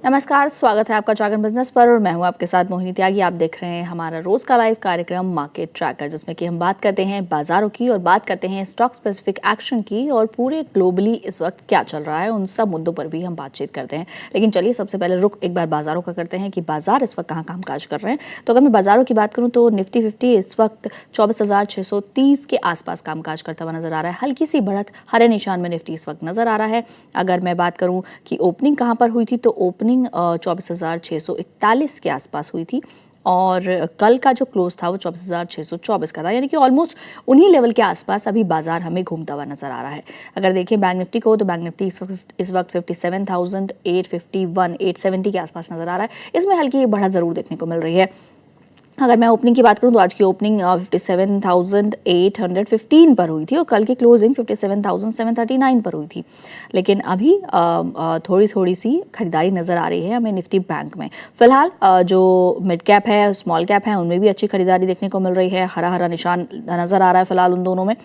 नमस्कार, स्वागत है आपका जागरण बिजनेस पर और मैं हूं आपके साथ मोहिनी त्यागी। आप देख रहे हैं हमारा रोज का लाइव कार्यक्रम मार्केट ट्रैकर, जिसमें कि हम बात करते हैं बाजारों की और बात करते हैं स्टॉक स्पेसिफिक एक्शन की और पूरे ग्लोबली इस वक्त क्या चल रहा है उन सब मुद्दों पर भी हम बातचीत करते हैं। लेकिन चलिए सबसे पहले रुक एक बार बाजारों का करते हैं कि बाजार इस वक्त कहाँ कामकाज कर रहे हैं। तो अगर मैं बाजारों की बात करूँ तो निफ्टी 50 इस वक्त 24,630 के आसपास कामकाज करता हुआ नजर आ रहा है। हल्की सी बढ़त हरे निशान में निफ्टी इस वक्त नजर आ रहा है। अगर मैं बात करूँ कि ओपनिंग कहाँ पर हुई थी तो ओपनिंग 24,641 के आसपास हुई थी और कल का जो क्लोज था वो 24,624 का था, यानी कि ऑलमोस्ट उन्हीं लेवल के आसपास अभी बाजार हमें घूमता हुआ नजर आ रहा है। अगर देखें बैंक निफ्टी को तो बैंक निफ्टी इस वक्त 57,851 870 के आसपास नजर आ रहा है। इसमें हल्की बढ़त जरूर देखने को मिल रही है। अगर मैं ओपनिंग की बात करूं तो आज की ओपनिंग 57,815 पर हुई थी और कल की क्लोजिंग 57,739 पर हुई थी। लेकिन अभी थोड़ी थोड़ी सी खरीदारी नज़र आ रही है हमें निफ्टी बैंक में। फिलहाल जो मिड कैप है, स्मॉल कैप है, उनमें भी अच्छी खरीदारी देखने को मिल रही है। हरा हरा निशान नज़र आ रहा है फिलहाल उन दोनों में।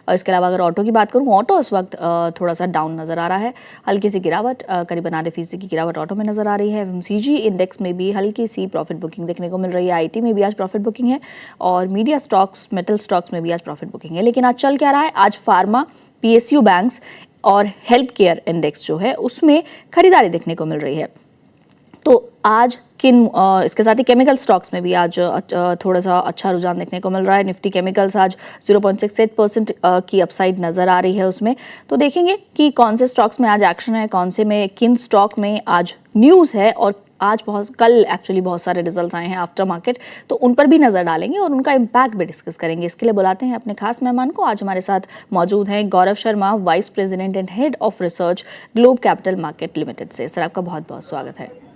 और इसके अलावा अगर ऑटो की बात करूं, ऑटो इस वक्त थोड़ा सा डाउन नज़र आ रहा है। हल्की सी गिरावट, करीबन आधे फीसदी की गिरावट ऑटो में नज़र आ रही है। एफएमसीजी इंडेक्स में भी हल्की सी प्रॉफिट बुकिंग देखने को मिल रही है। आईटी में भी आज प्रॉफिट बुकिंग है और मीडिया स्टॉक्स, मेटल स्टॉक्स में भी आज प्रॉफिट बुकिंग है। लेकिन आज चल क्या रहा है, आज फार्मा, पीएसयू बैंक्स और हेल्थ केयर इंडेक्स जो है उसमें खरीदारी देखने को मिल रही है। तो आज इसके साथ ही केमिकल स्टॉक्स में भी आज थोड़ा सा अच्छा रुझान देखने को मिल रहा है। निफ्टी केमिकल्स आज 0.68% की अपसाइड नजर आ रही है उसमें। तो देखेंगे कि कौन से स्टॉक्स में आज एक्शन है, कौन से में, किन स्टॉक में आज न्यूज़ है और आज कल एक्चुअली बहुत सारे रिजल्ट्स आए हैं आफ्टर मार्केट, तो उन पर भी नजर डालेंगे और उनका इम्पैक्ट भी डिस्कस करेंगे। इसके लिए बुलाते हैं अपने खास मेहमान को। आज हमारे साथ मौजूद हैं Gaurav Sharma, vice president and head of research, Globe Capital Market Limited से। सर, आपका बहुत बहुत स्वागत है।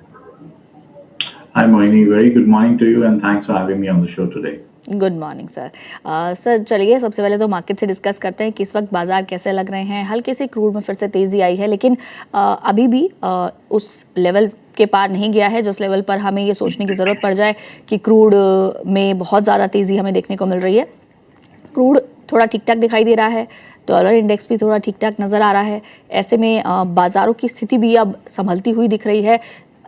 Hi Moini, very good morning to you and thanks for having me on the show today. Good morning sir. Sir चलिए सबसे पहले तो मार्केट से डिस्कस करते हैं कि इस वक्त बाजार कैसे लग रहे हैं। हल्के से क्रूड में फिर से तेज़ी आई है, लेकिन अभी भी उस लेवल के पार नहीं गया है जिस लेवल पर हमें ये सोचने की ज़रूरत पड़ जाए कि क्रूड में बहुत ज़्यादा तेज़ी हमें देखने को मिल रही है। क्रूड थोड़ा ठीक ठाक दिखाई दे रहा है, डॉलर इंडेक्स भी थोड़ा ठीक ठाक नज़र आ रहा है। ऐसे में बाज़ारों की स्थिति भी अब संभलती हुई दिख रही है।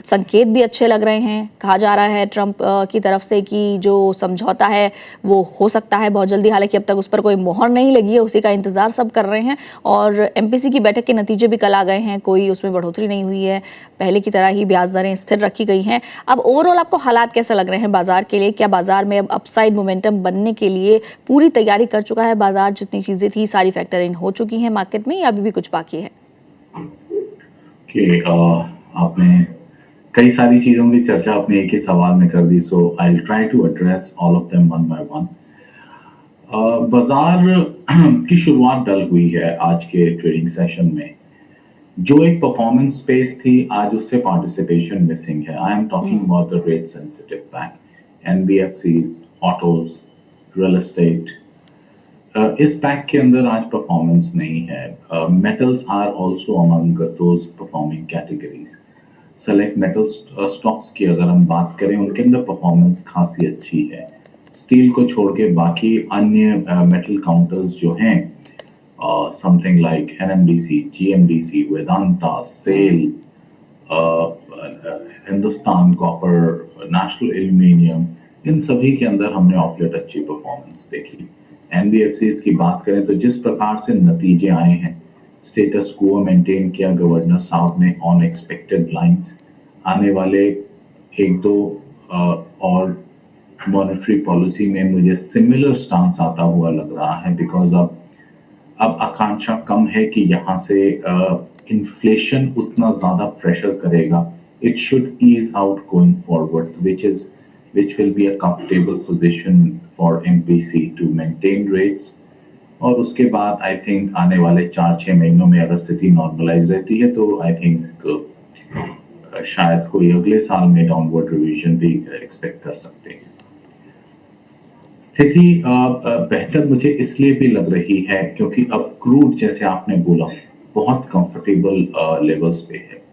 संकेत भी अच्छे लग रहे हैं। कहा जा रहा है ट्रंप की तरफ से कि जो समझौता है वो हो सकता है बहुत जल्दी, हालांकि अब तक उस पर कोई मोहर नहीं लगी है, उसी का इंतजार सब कर रहे हैं। और एमपीसी की बैठक के नतीजे भी कल आ गए हैं, कोई उसमें बढ़ोतरी नहीं हुई है, पहले की तरह ही ब्याज दरें स्थिर रखी गई हैं। अब ओवरऑल आपको हालात कैसे लग रहे हैं बाजार के लिए? क्या बाजार में अब अपसाइड मोमेंटम बनने के लिए पूरी तैयारी कर चुका है बाजार? जितनी चीजें थी सारी फैक्टर इन हो चुकी हैं मार्केट में या अभी भी कुछ बाकी है? आपने कई सारी चीजों की चर्चा अपने एक ही सवाल में कर दी, so I will try to address all of them one by one. बाजार की शुरुआत डल हुई है आज के ट्रेडिंग सेशन में। जो एक परफॉर्मेंस स्पेस थी, आज उससे पार्टिसिपेशन मिसिंग है। I am talking about the rate sensitive bank, NBFCs, autos, real estate. इस पैक के अंदर आज परफॉर्मेंस नहीं है। Metals are also among those performing categories. Select metal stocks की अगर हम बात करें, उनके अंदर परफॉर्मेंस खासी अच्छी है। स्टील को छोड़ के बाकी अन्य मेटल काउंटर्स जो हैं, something like NMDC, GMDC, Vedanta, SAIL, Hindustan copper, national aluminium, इन सभी के अंदर हमने ऑफ लेट अच्छी परफॉर्मेंस देखी। एनबीएफसीज की बात करें तो जिस प्रकार से नतीजे आए हैं, स्टेटस को मेंटेन किया गवर्नर साहब ने ऑन एक्सपेक्टेड लाइंस। आने वाले एक दो और मॉनेटरी पॉलिसी में मुझे सिमिलर स्टांस आता हुआ लग रहा है, बिकॉज अब आकांक्षा कम है कि यहाँ से इन्फ्लेशन उतना ज़्यादा प्रेशर करेगा। It should ease out going forward, which will be a comfortable position for MPC to maintain rates। और उसके बाद आई थिंक आने वाले 4-6 महीनों में अगर स्थिति नॉर्मलाइज रहती है तो आई थिंक शायद कोई अगले साल में डाउनवर्ड रिवीजन भी एक्सपेक्ट कर सकते हैं। स्थिति बेहतर मुझे इसलिए भी लग रही है क्योंकि अब क्रूड, जैसे आपने बोला, बहुत कंफर्टेबल लेवल्स पे है।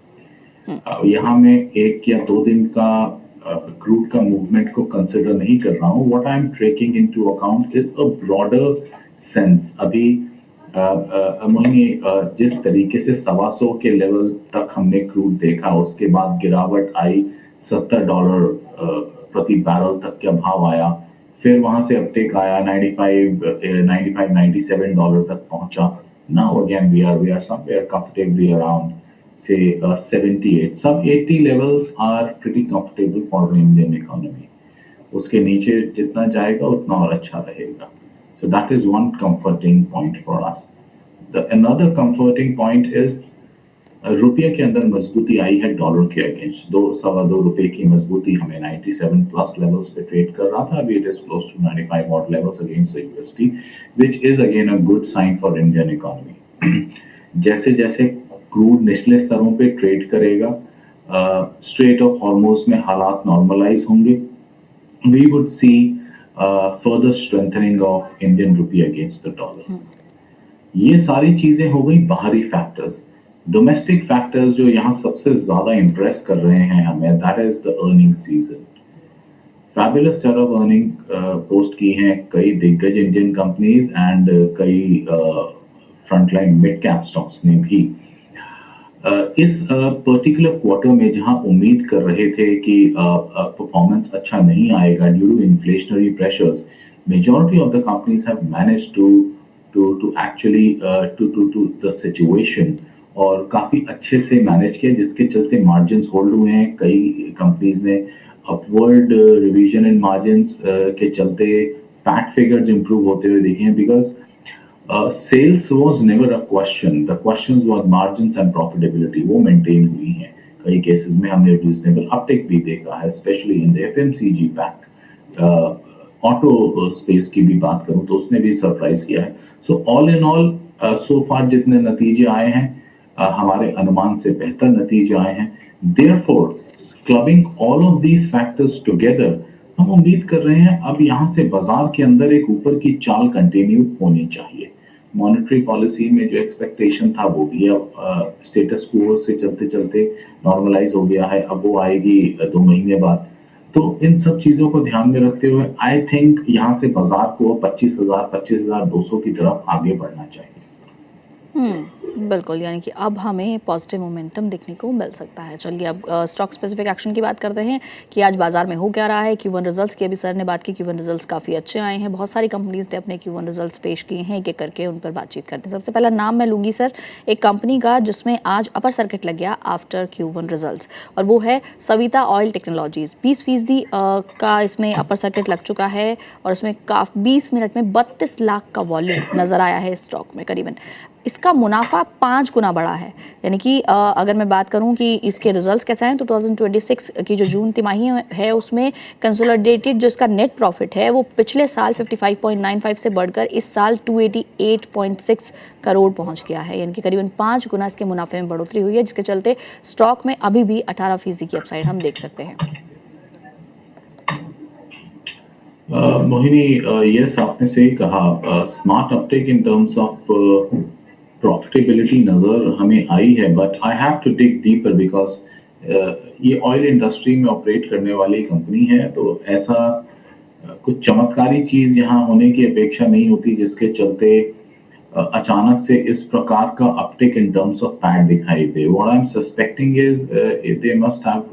यहाँ मैं 1 या 2 दिन का क्रूड का मूवमेंट को कंसिडर नहीं कर रहा हूँ। What I am taking into account is a broader sense. अभी मोहिनी, जिस तरीके से 125 के लेवल तक हमने क्रूड देखा, उसके बाद गिरावट आई, $70 प्रति बैरल तक का भाव आया, फिर वहां से अपटेक आया, 95 $97 तक पहुंचा. Now again we are somewhere comfortably around say 78. Sub 80 levels are pretty comfortable for the Indian economy. उसके नीचे जितना जाएगा उतना और अच्छा रहेगा. So that is one comforting point for us. The another comforting point is रुपये के अंदर मजबूती आई है डॉलर के अगेंस्ट. 2 रुपए की मजबूती हमें 97 प्लस लेवल्स पे ट्रेड कर रहा था. अभी it is close to 95 odd levels against the USD, which is again a good sign for Indian economy. जैसे जैसे क्रूड निचले स्तरों पे ट्रेड करेगा, स्ट्रेट ऑफ हॉर्मोज में हालात नॉर्मलाइज होंगे, we would see further strengthening of Indian rupee against the dollar. ये सारी चीजें हो गई बाहरी फैक्टर्स. डोमेस्टिक फैक्टर्स जो यहाँ सबसे ज्यादा इंप्रेस कर रहे हैं हमें, that is the earning season. Fabulous set of earning post की हैं कई दिग्गज इंडियन कंपनीज एंड कई फ्रंटलाइन मिड कैप स्टॉक्स ने भी. इस पर्टिकुलर क्वार्टर में जहां उम्मीद कर रहे थे कि परफॉर्मेंस अच्छा नहीं आएगा due to inflationary pressures, majority of the companies have managed to actually to the situation और काफी अच्छे से मैनेज किया, जिसके चलते मार्जिन्स होल्ड हुए हैं. कई कंपनीज ने अपवर्ड रिवीजन इन मार्जिन्स के चलते पैट फिगर्स इंप्रूव होते हुए देखे हैं, because sales was never a question. The questions were margins and profitability. वो maintain हुई हैं. कई cases में हमने reasonable uptake भी देखा है, especially in the FMCG pack. Auto space की भी बात करूँ तो उसने भी surprise किया है. So all in all, so far जितने नतीजे आए हैं, हमारे अनुमान से बेहतर नतीजे आए हैं. Therefore, clubbing all of these factors together, हम उम्मीद कर रहे हैं अब यहाँ से बाजार के अंदर एक ऊपर की चाल कंटिन्यू होनी चाहिए. मॉनेटरी पॉलिसी में जो एक्सपेक्टेशन था वो भी अब स्टेटस को से चलते चलते नॉर्मलाइज हो गया है. अब वो आएगी 2 महीने बाद. तो इन सब चीज़ों को ध्यान में रखते हुए आई थिंक यहाँ से बाजार को 25,200 की तरफ आगे बढ़ना चाहिए. बिल्कुल, यानी कि अब हमें पॉजिटिव मोमेंटम देखने को मिल सकता है. चलिए अब स्टॉक स्पेसिफिक एक्शन की बात करते हैं कि आज बाजार में हो क्या रहा है. Q1 रिजल्ट्स की अभी सर ने बात की. Q1 रिजल्ट्स काफ़ी अच्छे आए हैं. बहुत सारी कंपनीज ने अपने Q1 रिजल्ट्स पेश किए हैं. एक एक करके उन पर बातचीत करते हैं. सबसे पहला नाम मैं लूँगी सर एक कंपनी का जिसमें आज अपर सर्किट लग गया आफ्टर Q1 रिजल्ट्स, और वो है सविता ऑयल टेक्नोलॉजीज. 20% का इसमें अपर सर्किट लग चुका है और इसमें 20 मिनट में 32 लाख का वॉल्यूम नज़र आया है स्टॉक में. करीबन इसका मुनाफा 5 गुना बढ़ा है. यानी कि अगर मैं बात करूं कि इसके रिजल्ट्स कैसे हैं तो 2026 की जो जून तिमाही है उसमें कंसोलिडेटेड जो इसका नेट प्रॉफिट है वो पिछले साल 55.95 से बढ़कर इस साल 288.6 करोड़ पहुंच गया है. यानी कि करीबन 5 गुना इसके मुनाफे में बढ़ोतरी हुई है, जिसके चलते स्टॉक में अभी भी 18% की अपसाइड हम देख सकते हैं. मोहिनी, यस आपने सही कहा. Smart uptake in terms of profitability नज़र हमें आई है, but I have to dig deeper because ये ऑयल इंडस्ट्री में ऑपरेट करने वाली कंपनी है, तो ऐसा कुछ चमत्कारी चीज़ यहाँ होने की अपेक्षा नहीं होती जिसके चलते अचानक से इस प्रकार का uptake in terms of PAT दिखाई दे. What I am suspecting is they must have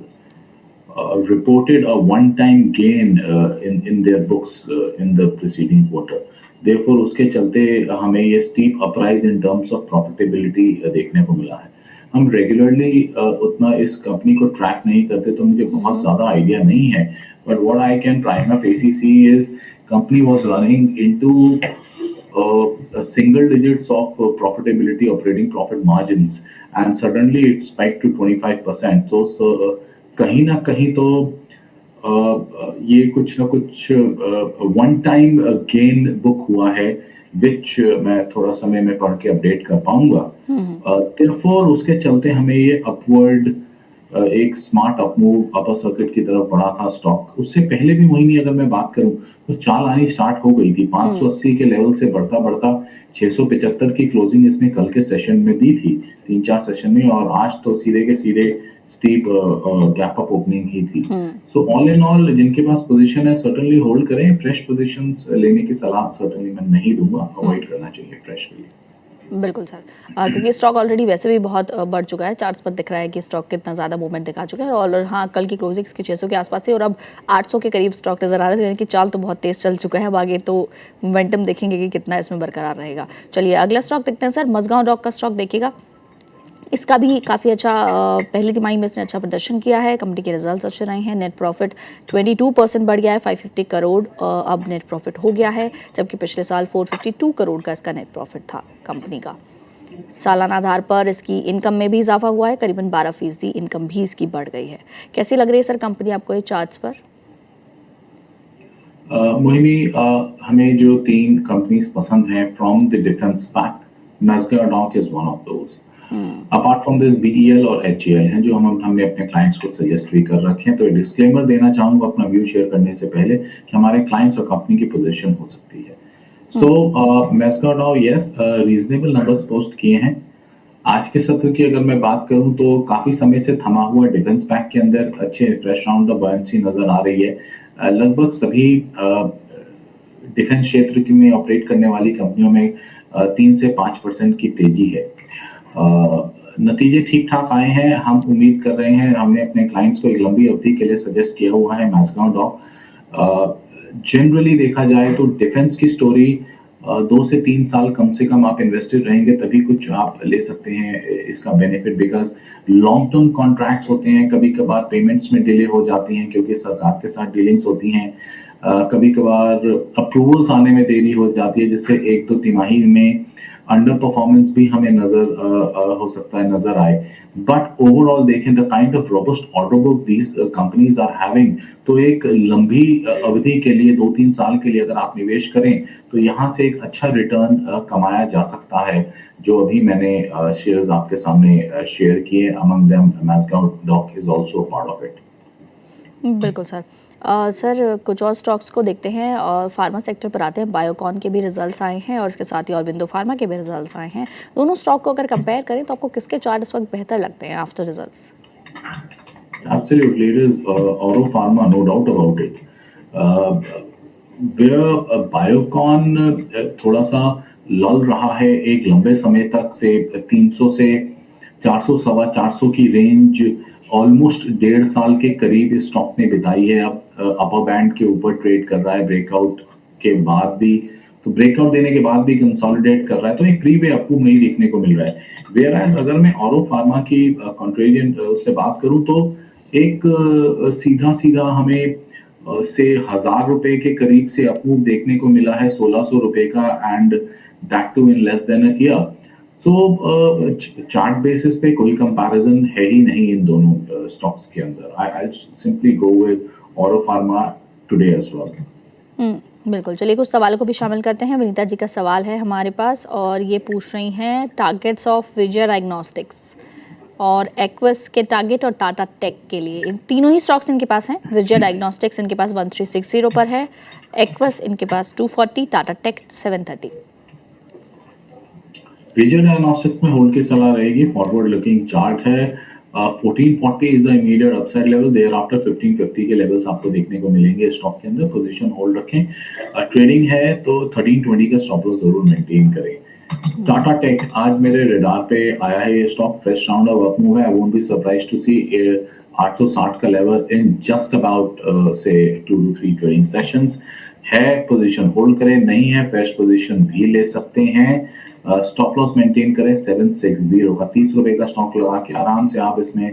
reported a one-time gain in their books in the preceding quarter. Therefore, उसके चलते हमें ये steep uprise in terms of profitability देखने को मिला है. हम रेगुलरली उतना इस कंपनी को ट्रैक नहीं करते तो मुझे बहुत ज़्यादा आइडिया नहीं है. But what I can prima facie see is company was running into single digits of profitability, operating profit margins, and suddenly it spiked to 25%. So कहीं ना कहीं तो ये कुछ ना कुछ वन टाइम गेन बुक हुआ है, विच मैं थोड़ा समय में पढ़ के अपडेट कर पाऊंगा. देयरफॉर उसके चलते हमें ये अपवर्ड एक स्मार्ट अपमूव अपर सर्किट की तरफ बढ़ा था स्टॉक. उससे पहले भी महीने अगर मैं बात करूं तो चाल आनी स्टार्ट हो गई थी. 580 के लेवल से बढ़ता बढ़ता 675 की क्लोजिंग इसने कल के सेशन में दी थी, 3-4 सेशन में, और आज तो सीधे के सीधे स्टीप गैप अप ओपनिंग ही थी. सो ऑल इन ऑल जिनके पास पोजीशन है सर्टेनली होल्ड करें. फ्रेश पोजीशंस लेने की सलाह सर्टेनली मैं नहीं दूंगा, अवॉइड करना चाहिए फ्रेश के लिए. बिल्कुल सर। क्योंकि स्टॉक ऑलरेडी वैसे भी बहुत बढ़ चुका है, चार्ट्स पर दिख रहा है कि स्टॉक कितना ज़्यादा मूवमेंट दिखा चुका है और हाँ, कल की क्लोजिंग इसकी 600 के आसपास थी और अब 800 के करीब स्टॉक नज़र आ रहा है, यानी कि चाल तो बहुत तेज़ चल चुका है। अब आगे तो मोमेंटम देखेंगे कि कितना इसमें बरकरार रहेगा। चलिए अगला स्टॉक देखते हैं सर, मझगांव डॉक का स्टॉक देखिएगा। इसका भी काफ़ी अच्छा पहली तिमाही में इसने अच्छा प्रदर्शन किया है, कंपनी के रिजल्ट्स अच्छे रहे हैं, नेट प्रॉफिट 22% बढ़ गया है, 550 करोड़ अब नेट प्रॉफिट हो गया है, जबकि पिछले साल 452 करोड़ का इसका नेट प्रॉफिट था कंपनी का। सालाना आधार पर इसकी इनकम में भी इजाफा हुआ है, करीबन 12% इनकम भी इसकी बढ़ गई है। कैसी लग रही है सर कंपनी आपको ये चार्ट्स पर? मोहिनी, हमें जो 3 कंपनीज पसंद हैं from the defence pack, Mazagon dock is one of those. Apart from this BEL और एचएएल हैं जो हमने अपने क्लाइंट्स को सजेस्ट भी कर रखे हैं। तो डिस्क्लेमर देना चाहूंगा अपना व्यू शेयर करने से पहले कि हमारे क्लाइंट्स और कंपनी की पोजीशन हो सकती है। So Mazagon dock, yes, reasonable numbers post किए हैं। आज के सत्र की अगर मैं बात करूं तो काफी समय से थमा हुआ डिफेंस पैक के अंदर अच्छे फ्रेश राउंड ऑफ बायंसी नजर आ रही है। लगभग सभी डिफेंस क्षेत्र की में ऑपरेट करने वाली कंपनियों में 3 से 5% की तेजी है। नतीजे ठीक ठाक आए हैं। हम उम्मीद कर रहे हैं, हमने अपने क्लाइंट्स को एक लंबी अवधि के लिए सजेस्ट किया हुआ है मैस्गांव डॉक। जनरली देखा जाए तो डिफेंस की स्टोरी 2 से 3 साल कम से कम आप इन्वेस्टेड रहेंगे तभी कुछ आप ले सकते हैं इसका benefit, because long term contracts होते हैं। कभी कभार पेमेंट्स में डिले हो जाती हैं क्योंकि सरकार के साथ डीलिंग्स होती हैं। कभी कभार अप्रूवल्स आने में देरी हो जाती है, जिससे 1-2 तिमाही में अंडर परफॉर्मेंस भी हमें हो सकता है नजर आए। बट ओवरऑल देखें the kind of robust order book these companies are having, तो एक लंबी अवधि के लिए 2-3 साल के लिए अगर आप निवेश करें तो यहाँ से एक अच्छा रिटर्न कमाया जा सकता है। जो अभी मैंने शेयर्स आपके सामने शेयर किए, among them Mazagon dock is also part of it. बिल्कुल सर। सर कुछ और स्टॉक्स को देखते हैं और फार्मा सेक्टर पर आते हैं। बायोकॉन के भी रिजल्ट्स आए हैं और इसके साथ ही औरबिंदो फार्मा के भी रिजल्ट्स आए हैं। दोनों स्टॉक को अगर कंपेयर करें तो आपको किसके चार्ट इस वक्त बेहतर लगते हैं after results? Absolutely, it is Oro Pharma, no doubt about it. Where Biocon थोड़ा सा लल रहा है एक लंबे समय तक से, 300 से 400, 450 की रेंज ऑलमोस्ट 1.5 साल के करीब इस स्टॉक ने बिताई है। अब अपर बैंड के ऊपर ट्रेड कर रहा है ब्रेकआउट के बाद भी, तो ब्रेकआउट देने के बाद भी कंसोलिडेट कर रहा है, तो एक फ्री वे अप्रूव नहीं देखने को मिल रहा है। वेयरएज अगर मैं ऑरो फार्मा की कॉन्ट्रेरियन उससे बात करूं तो एक सीधा सीधा हमें से 1000 रुपए के करीब से अप्रूव देखने को मिला है, 1600 रुपए का, and that too in less than a year. So chart basis पे कोई कंपैरिजन है ही नहीं इन दोनों स्टॉक्स के अंदर। I simply go with Auro pharma today as well. बिल्कुल। चलिए कुछ सवालों को भी शामिल करते हैं। विनीता जी का सवाल है हमारे पास और ये पूछ रही हैं टारगेट्स ऑफ विजय डायग्नोस्टिक्स और एक्वस के टारगेट और टाटा टेक के लिए। इन तीनों ही स्टॉक्स इनके पास हैं। विजय डायग्नोस्टिक्स इनके पास 1360 पर है, एक्वस इनके पास 240, टाटा टेक 730। विजय डायग्नोस्टिक्स में होल्ड की सलाह रहेगी। फॉरवर्ड लुकिंग चार्ट है। 1440 is the immediate upside level, thereafter 1550 के लेवल्स आपको देखने को मिलेंगे स्टॉक के अंदर। पोजीशन होल्ड रखें। ट्रेडिंग है तो 1320 का स्टॉप लॉस जरूर मेंटेन करें। टाटा टेक आज मेरे रडार पे आया है, ये stock fresh round of up move है। I won't be surprised to see 860 का लेवल इन जस्ट अबाउट से 2 to 3 ट्रेडिंग सेशंस है। पोजीशन होल्ड करें, नहीं है फ्रेश पोजीशन भी ले सकते हैं। स्टॉप लॉस मेंटेन करें 760 का। 30 रुपए का स्टॉक लगा के आराम से आप इसमें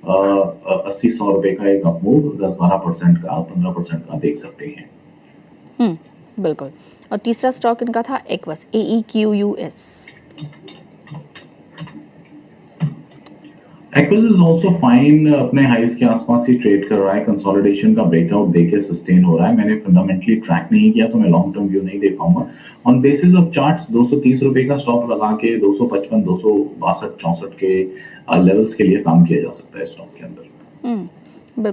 80-100 रुपए का एक अप मूव 10-12% का 15% का देख सकते हैं। बिल्कुल। और तीसरा स्टॉक इनका था aqueous, AEQUS। Aqueous is also fine, अपने हाइस के आसपास ही ट्रेड कर रहा है। कंसोलिडेशन का ब्रेकआउट देके सस्टेन हो रहा है। मैंने फंडामेंटली ट्रैक नहीं किया तो मैं लॉन्ग टर्म व्यू नहीं दे पाऊंगा। ऑन बेसिस ऑफ चार्ट्स 230 रुपए का स्टॉप लगा के 255, 262, 64 के लेवल्स के लिए काम किया जा सकता है स्टॉक के अंदर। बिल्कुल